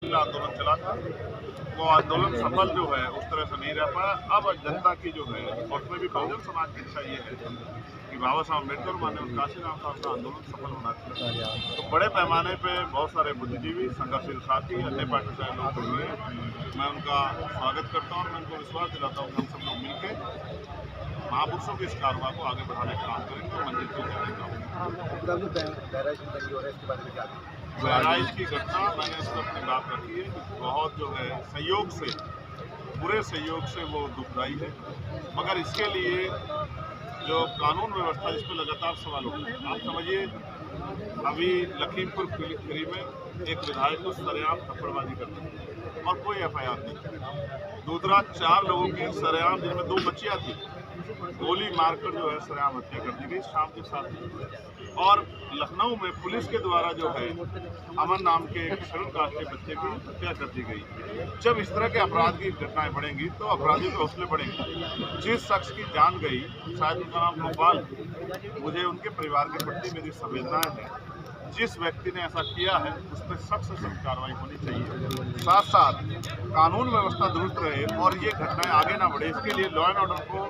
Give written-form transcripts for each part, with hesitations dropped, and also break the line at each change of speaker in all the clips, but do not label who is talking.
आंदोलन चला था, वो आंदोलन सफल जो है उस तरह से नहीं रह पाया। अब जनता की जो है और उसमें भी बहुजन समाज की इच्छा ये है कि बाबा साहब अम्बेडकर माने काशीराम साहब का आंदोलन सफल होना चाहिए। तो बड़े पैमाने पे बहुत सारे बुद्धिजीवी, संघर्षशील साथी, अन्य पार्टी से लोग जुड़ रहे हैं। मैं उनका स्वागत करता हूँ और मैं उनको विश्वास दिलाता हूँ कि हम सब लोग मिलकर महापुरुषों की इस कारवां को आगे बढ़ाने का काम करेंगे और मंजिल को जाने का। बहराइच की घटना मैंने इस पर अपनी बात रखी है कि बहुत जो है संयोग से, पूरे सहयोग से वो दुखदाई है, मगर इसके लिए जो कानून व्यवस्था जिस पर लगातार सवाल उठ रहे हैं, आप समझिए अभी लखीमपुर खीरी में एक विधायक को सरेआम थप्पड़बाजी करती है और कोई एफआईआर नहीं। दूसरा 4 लोगों की सरेआम, जिनमें 2 बच्चियां थी, गोली मारकर जो है सरेआम हत्या कर दी गई शाम के 7 बजे। और लखनऊ में पुलिस के द्वारा जो है अमन नाम के एक शेड्यूल कास्ट के बच्चे की हत्या कर दी गई। जब इस तरह के अपराध की घटनाएं बढ़ेंगी तो अपराधियों के हौसले बढ़ेंगे। जिस शख्स की जान गई, शायद उनका नाम गोपाल, मुझे उनके परिवार के प्रति मेरी संवेदनाएं हैं। जिस व्यक्ति ने ऐसा किया है उस पर सख्त से सख्त कार्रवाई होनी चाहिए। साथ साथ कानून व्यवस्था दुरुस्त रहे और ये घटनाएं आगे ना बढ़े, इसके लिए लॉ एंड ऑर्डर को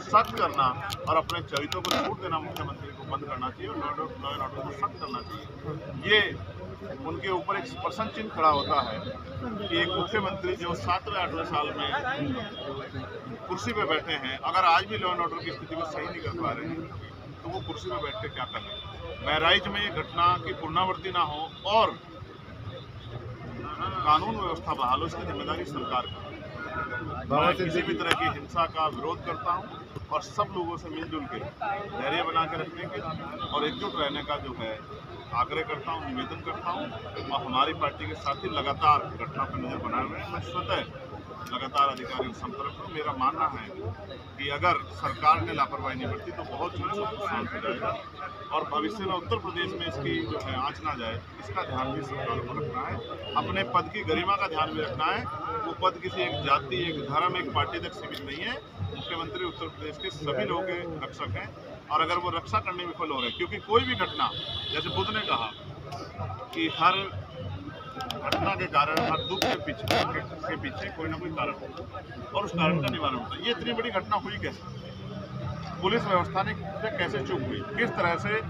सख्त करना और अपने चरित्रों को छूट देना मुख्यमंत्री को बंद करना चाहिए और लॉ एंड ऑर्डर को सख्त करना चाहिए। ये उनके ऊपर एक प्रश्न चिन्ह खड़ा होता है कि एक मुख्यमंत्री जो 7वें 8वें साल में कुर्सी पे बैठे हैं, अगर आज भी लॉ एंड ऑर्डर की स्थिति को सही नहीं कर पा रहे हैं तो वो कुर्सी पे बैठ के क्या कर रहे हैं। बहराइच में ये घटना की पुनरावृत्ति ना हो और कानून व्यवस्था बहाल हो, इसकी जिम्मेदारी सरकार की। मैं किसी भी तरह की हिंसा का विरोध करता हूँ और सब लोगों से मिलजुल के धैर्य बना के रखने के और एकजुट रहने का जो है आग्रह करता हूँ, निवेदन करता हूँ। और हमारी पार्टी के साथी लगातार घटना पर नजर बनाए हुए हैं। मैं स्वतः लगातार अधिकारियों के संपर्क में, मेरा मानना है कि अगर सरकार ने लापरवाही नहीं बरती तो बहुत जल्द नुकसान हो जाएगा और भविष्य में उत्तर प्रदेश में इसकी जो है आँच ना जाए, इसका ध्यान भी सरकार को रखना है। अपने पद की गरिमा का ध्यान भी रखना है। वो पद किसी एक जाति, एक धर्म, एक पार्टी तक सीमित नहीं है। मुख्यमंत्री उत्तर प्रदेश के सभी लोगों के रक्षक हैं और अगर वो रक्षा करने में विफल हो रहे हैं, क्योंकि कोई भी घटना, जैसे बुद्ध ने कहा कि हर घटना के कारण, हर दुख के पीछे कोई ना कोई कारण होता और उस कारण का निवारण होता है। ये इतनी बड़ी घटना हुई कैसे? पुलिस व्यवस्था ने कैसे चूक हुई? किस तरह से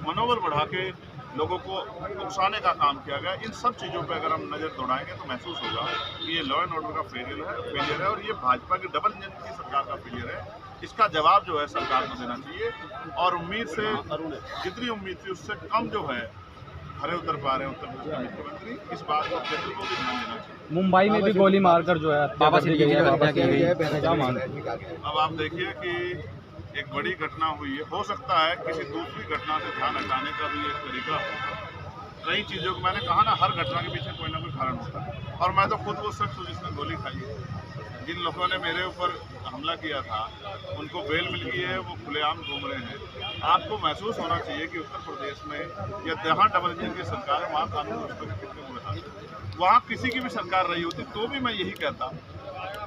मनोबल बढ़ा के लोगों को उकसाने का काम किया गया? इन सब चीज़ों पे अगर हम नज़र दौड़ाएंगे तो महसूस होगा कि ये लॉ एंड ऑर्डर का फेलियर है और ये भाजपा की डबल इंजन की सरकार का फेलियर है। इसका जवाब जो है सरकार को देना चाहिए और उम्मीद से, जितनी उम्मीद थी उससे कम जो है खरे उतर पा रहे हैं उत्तर प्रदेश के मुख्यमंत्री। इस बात को केंद्र को भी ध्यान देना चाहिए।
मुंबई में भी गोली मारकर जो है हत्या कर दी गई है। क्या मानते हैं?
अब आप देखिए कि एक बड़ी घटना हुई है, हो सकता है किसी दूसरी घटना से ध्यान हटाने का भी एक तरीका हो। कई चीज़ों को, मैंने कहा ना, हर घटना के पीछे कोई ना कोई कारण होता है और मैं तो खुद वो शख्स हूँ जिसने गोली खाई है। जिन लोगों ने मेरे ऊपर हमला किया था उनको बेल मिल गई है, वो खुलेआम घूम रहे हैं। आपको महसूस होना चाहिए कि उत्तर प्रदेश में या जहाँ डबल इंजन की सरकार है वहाँ कानून व्यवस्था के कितने बुरे हाल हैं। वहाँ किसी की भी सरकार रही होती तो भी मैं यही कहता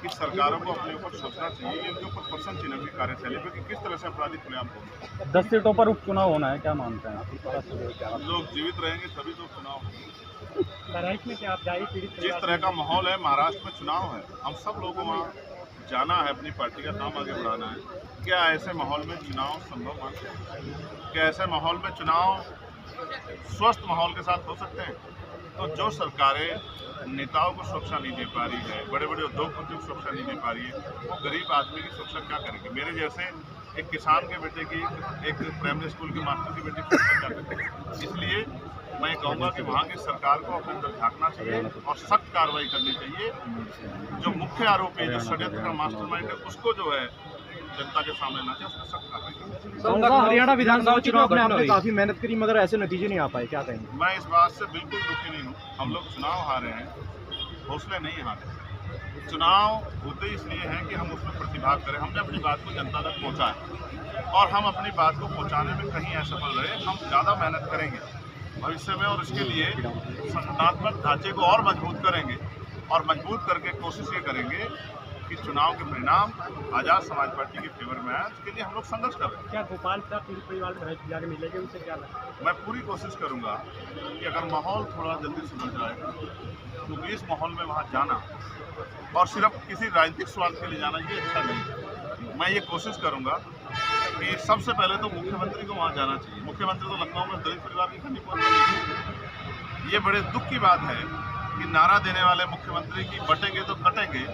कि सरकारों को अपने ऊपर सोचना चाहिए कि इनके ऊपर प्रश्न चिन्ह की कार्यशैली पर कि किस तरह से अपराधी खुलेआम होंगे।
10 सीटों पर उपचुनाव होना है, क्या मानते हैं आप?
लोग जीवित रहेंगे तभी तो चुनाव होंगे।
बहराइच में क्या आप
जिस तरह का माहौल है, महाराष्ट्र में चुनाव है, हम सब लोगों को वहाँ जाना है, अपनी पार्टी का काम आगे बढ़ाना है। क्या ऐसे माहौल में चुनाव संभव मानते हैं? क्या ऐसे माहौल में चुनाव स्वस्थ माहौल के साथ हो सकते हैं? तो जो सरकारें नेताओं को सुरक्षा नहीं दे पा रही है, बड़े बड़े उद्योगपतियों को सुरक्षा नहीं दे पा रही है, वो गरीब आदमी की सुरक्षा क्या करेंगे? मेरे जैसे एक किसान के बेटे की, एक प्राइमरी स्कूल के मास्टर की बेटी की सुरक्षा क्या करेंगे? इसलिए मैं कहूँगा कि वहाँ की सरकार को अपने अंदर झांकना चाहिए और सख्त कार्रवाई करनी चाहिए। जो मुख्य आरोपी, जो षड्यंत्र का मास्टरमाइंड है, उसको जो है जनता के सामने लाना चाहिए, उसको सख्त कार्रवाई करनी चाहिए।
हरियाणा विधानसभा चुनाव में आपने काफी मेहनत करी मगर ऐसे नतीजे नहीं आ पाए, क्या कहेंगे?
मैं इस बात से बिल्कुल दुखी नहीं हूँ। हम लोग चुनाव हारे हैं, हौसले नहीं हारे। चुनाव होते इसलिए हैं कि हम उसमें प्रतिभाग करें। हमने अपनी बात को जनता तक पहुँचाया और हम अपनी बात को पहुँचाने में कहीं असफल रहे। हम ज़्यादा मेहनत करेंगे भविष्य में और इसके लिए संगठनात्मक ढांचे को और मजबूत करेंगे और मजबूत करके कोशिश ये करेंगे कि कि चुनाव के परिणाम आज़ाद समाज पार्टी के फेवर में आए। इसके लिए हम लोग संघर्ष कर रहे हैं।
क्या गोपाल का परिवार में जाके मिलेंगे, उनसे क्या लगता है?
मैं पूरी कोशिश करूंगा कि अगर माहौल थोड़ा जल्दी सुधर जाएगा, क्योंकि इस माहौल में वहाँ जाना और सिर्फ किसी राजनीतिक स्वार्थ के लिए जाना ये अच्छा नहीं है। मैं ये कोशिश करूंगा कि सबसे पहले तो मुख्यमंत्री को वहाँ जाना चाहिए। मुख्यमंत्री तो लखनऊ में दलित परिवार के घर नहीं पहुँच पाएंगे। ये बड़े दुख की बात है कि नारा देने वाले मुख्यमंत्री की बटेंगे तो कटेंगे।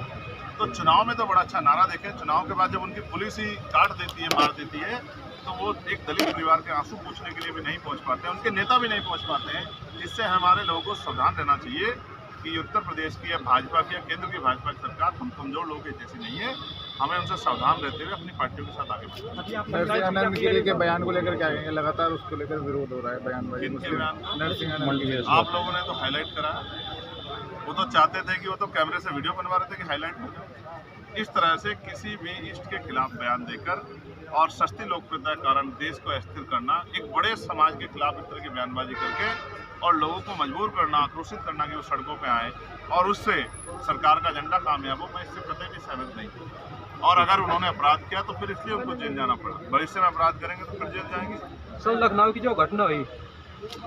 तो चुनाव में तो बड़ा अच्छा नारा देखें, चुनाव के बाद जब उनकी पुलिस ही काट देती है, मार देती है, तो वो एक दलित परिवार के आंसू पूछने के लिए भी नहीं पहुंच पाते हैं, उनके नेता भी नहीं पहुंच पाते हैं। इससे हमारे लोगों को सावधान रहना चाहिए कि उत्तर प्रदेश की या भाजपा की या केंद्र की भाजपा की सरकार हम कमजोर लोगों के जैसी नहीं है। हमें उनसे सावधान रहते हुए अपनी पार्टियों के साथ आगे बढ़ना है।
नरसिंह गिरी के बयान को लेकर क्या कहेंगे? लगातार उसको लेकर विरोध हो रहा है, बयानबाजी।
किनके बयान?
नरसिंह
आप लोगों ने तो हाईलाइट करा। वो तो चाहते थे कि वो तो कैमरे से वीडियो बनवा रहे थे कि हाईलाइट हो जाए। इस तरह से किसी भी इष्ट के खिलाफ बयान देकर और सस्ती लोकप्रियता के कारण देश को अस्थिर करना, एक बड़े समाज के खिलाफ इस तरह की बयानबाजी करके और लोगों को मजबूर करना, आक्रोशित करना कि वो सड़कों पे आए और उससे सरकार का एजेंडा कामयाब हो, मैं इससे कतई भी सहमत नहीं हूँ। और अगर उन्होंने अपराध किया तो फिर इसलिए उनको जेल जाना पड़ा। भविष्य में अपराध करेंगे तो फिर जेल जाएंगे।
सर, लखनऊ की जो घटना हुई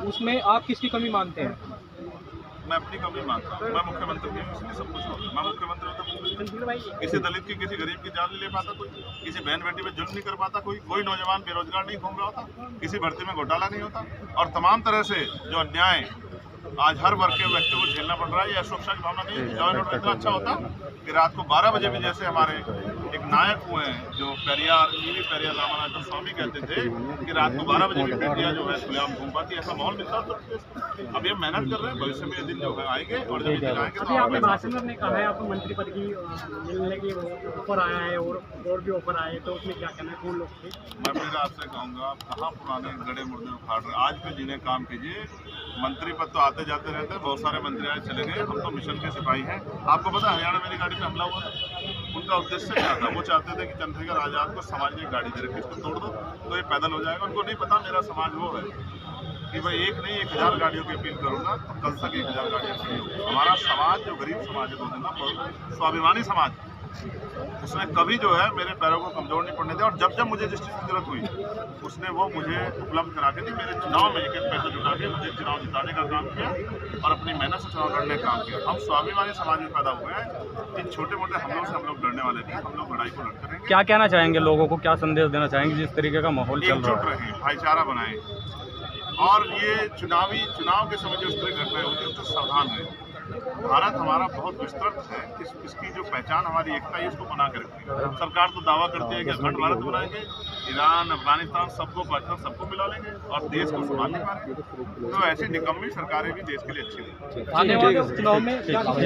उसमें आप किसकी कमी मानते हैं?
मैं अपनी कमी मानता हूँ। मैं मुख्यमंत्री नहीं हूँ, इसलिए सब कुछ होगा। मैं मुख्यमंत्री होता हूँ, किसी दलित की, किसी गरीब की जान नहीं ले पाता कोई, किसी बहन बेटी पे जुल्म नहीं कर पाता कोई नौजवान बेरोजगार नहीं घूम रहा होता, किसी भर्ती में घोटाला नहीं होता। और तमाम तरह से जो अन्याय आज हर वर्ग के व्यक्ति को झेलना पड़ रहा है, यह सुरक्षा की भावना नहीं है। जवान इतना अच्छा होता कि रात को 12 बजे भी जैसे हमारे एक नायक हुए हैं जो पेरियार रामानाथ जो स्वामी कहते थे कि रात को 12 बजे भी बेटियां जो है खुलेआम घूम पाती, ऐसा माहौल मिलता है। अब ये मेहनत कर रहे हैं, भविष्य में ये दिन जो है आएंगे और जब ये दिन आएंगे
अभी आपने भाषण में कहा है आपको मंत्री पद की मिलने की ऑफर आया है और भी ऑफर आए, तो उसमें क्या कहना है? कौन लोग थे?
मैं फिर आपसे कहूँगा, आप कहाँ पुराने गड़े मुर्दे उखाड़ रहे, आज भी जिन्हें काम कीजिए। मंत्री पद तो आते जाते रहते हैं, बहुत सारे मंत्री आए चले गए, हम तो मिशन के सिपाही हैं। आपको पता है हरियाणा मेरी गाड़ी पे हमला हुआ था, उनका उद्देश्य क्या था? वो चाहते थे कि चंद्रशेखर आजाद को समाज में गाड़ी दे रखी, इसको तोड़ दो तो ये पैदल हो जाएगा। उनको नहीं पता मेरा समाज वो है कि भाई एक नहीं 1000 गाड़ियों की अपील करूंगा तो कल तक 1000 गाड़ियाँ खड़ी होगी। हमारा समाज जो गरीब समाज है, बहुत बहुत स्वाभिमानी समाज, उसने कभी जो है मेरे पैरों को कमजोर नहीं पड़ने दिया। और जब जब मुझे जिस चीज़ की जरूरत हुई उसने वो मुझे उपलब्ध करा के दी। मेरे चुनाव में एक पैसा जुटा के मुझे चुनाव जिताने का काम किया और अपनी मेहनत से चुनाव लड़ने का काम किया। हम स्वाभिमानी समाज में पैदा हुए हैं। इन छोटे मोटे हमलों से हम लोग डरने वाले नहीं, हम लोग लड़ाई को लड़ते रहेंगे।
क्या कहना चाहेंगे लोगों को, क्या संदेश देना चाहेंगे जिस तरीके का माहौल चल रहा है?
एकजुट रहें, भाईचारा बनाएं और ये चुनाव के समय जो इस तरह घटनाएं होती है उससे सावधान रहें। भारत हमारा बहुत विस्तृत है, इसकी जो पहचान हमारी एकता है इसको बना के रखें। सरकार तो दावा करती है कि अखंड भारत बनाएंगे, ईरान, अफगानिस्तान सबको पाकिस्तान सबको मिला लेंगे और देश को संभाल नहीं पाएंगे। तो ऐसी निकम्मी सरकारें भी देश के लिए अच्छी नहीं।
आने वाले चुनाव में